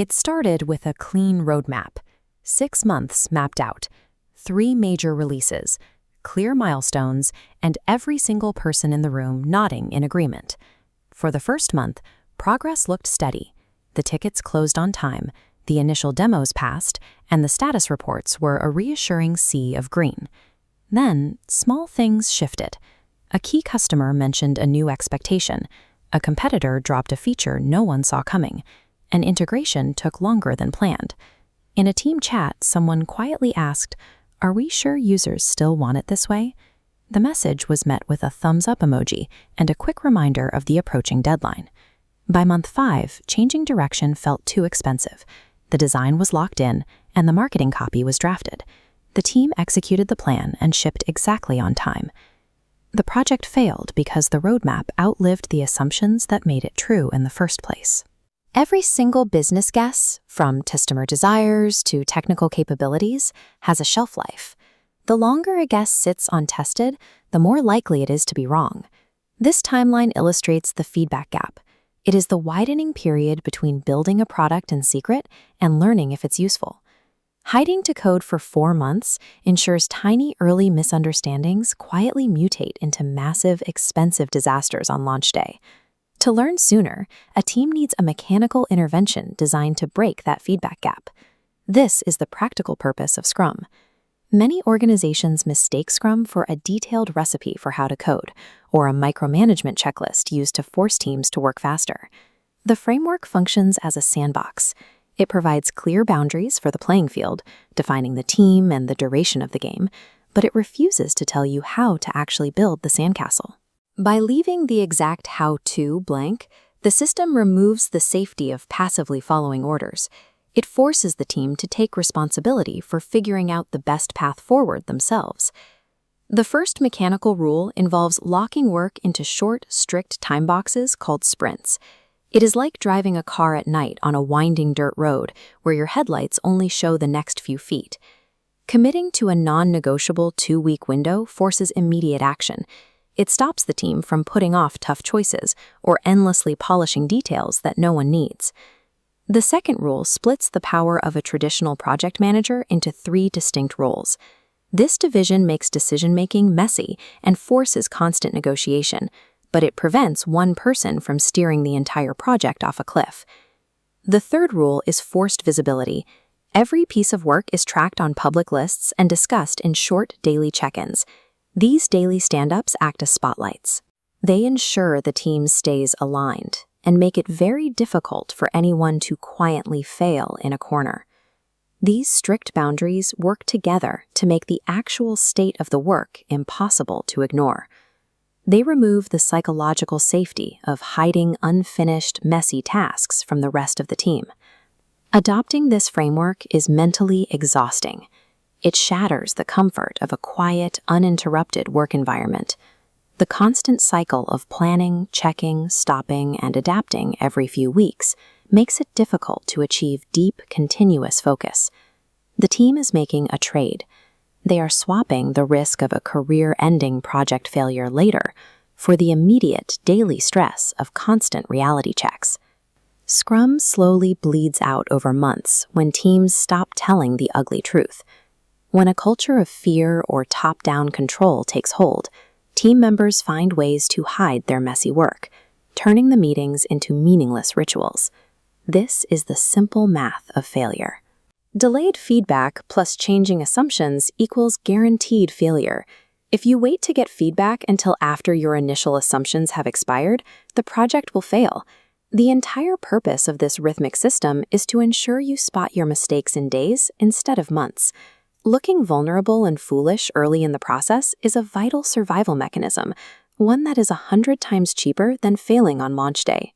It started with a clean roadmap, 6 months mapped out, 3 major releases, clear milestones, and every single person in the room nodding in agreement. For the first month, progress looked steady. The tickets closed on time, the initial demos passed, and the status reports were a reassuring sea of green. Then, small things shifted. A key customer mentioned a new expectation. A competitor dropped a feature no one saw coming. An integration took longer than planned. In a team chat, someone quietly asked, "Are we sure users still want it this way?" The message was met with a thumbs-up emoji and a quick reminder of the approaching deadline. By month 5, changing direction felt too expensive. The design was locked in, and the marketing copy was drafted. The team executed the plan and shipped exactly on time. The project failed because the roadmap outlived the assumptions that made it true in the first place. Every single business guess, from customer desires to technical capabilities, has a shelf life. The longer a guess sits untested, the more likely it is to be wrong. This timeline illustrates the feedback gap. It is the widening period between building a product in secret and learning if it's useful. Hiding to code for 4 months ensures tiny early misunderstandings quietly mutate into massive, expensive disasters on launch day. To learn sooner, a team needs a mechanical intervention designed to break that feedback gap. This is the practical purpose of Scrum. Many organizations mistake Scrum for a detailed recipe for how to code, or a micromanagement checklist used to force teams to work faster. The framework functions as a sandbox. It provides clear boundaries for the playing field, defining the team and the duration of the game, but it refuses to tell you how to actually build the sandcastle. By leaving the exact how-to blank, the system removes the safety of passively following orders. It forces the team to take responsibility for figuring out the best path forward themselves. The first mechanical rule involves locking work into short, strict time boxes called sprints. It is like driving a car at night on a winding dirt road where your headlights only show the next few feet. Committing to a non-negotiable 2-week window forces immediate action. It stops the team from putting off tough choices or endlessly polishing details that no one needs. The second rule splits the power of a traditional project manager into 3 distinct roles. This division makes decision-making messy and forces constant negotiation, but it prevents one person from steering the entire project off a cliff. The third rule is forced visibility. Every piece of work is tracked on public lists and discussed in short daily check-ins. These daily stand-ups act as spotlights. They ensure the team stays aligned and make it very difficult for anyone to quietly fail in a corner. These strict boundaries work together to make the actual state of the work impossible to ignore. They remove the psychological safety of hiding unfinished, messy tasks from the rest of the team. Adopting this framework is mentally exhausting. It shatters the comfort of a quiet, uninterrupted work environment. The constant cycle of planning, checking, stopping, and adapting every few weeks makes it difficult to achieve deep, continuous focus. The team is making a trade. They are swapping the risk of a career-ending project failure later for the immediate daily stress of constant reality checks. Scrum slowly bleeds out over months when teams stop telling the ugly truth. When a culture of fear or top-down control takes hold, team members find ways to hide their messy work, turning the meetings into meaningless rituals. This is the simple math of failure. Delayed feedback plus changing assumptions equals guaranteed failure. If you wait to get feedback until after your initial assumptions have expired, the project will fail. The entire purpose of this rhythmic system is to ensure you spot your mistakes in days instead of months. Looking vulnerable and foolish early in the process is a vital survival mechanism, one that is 100 times cheaper than failing on launch day.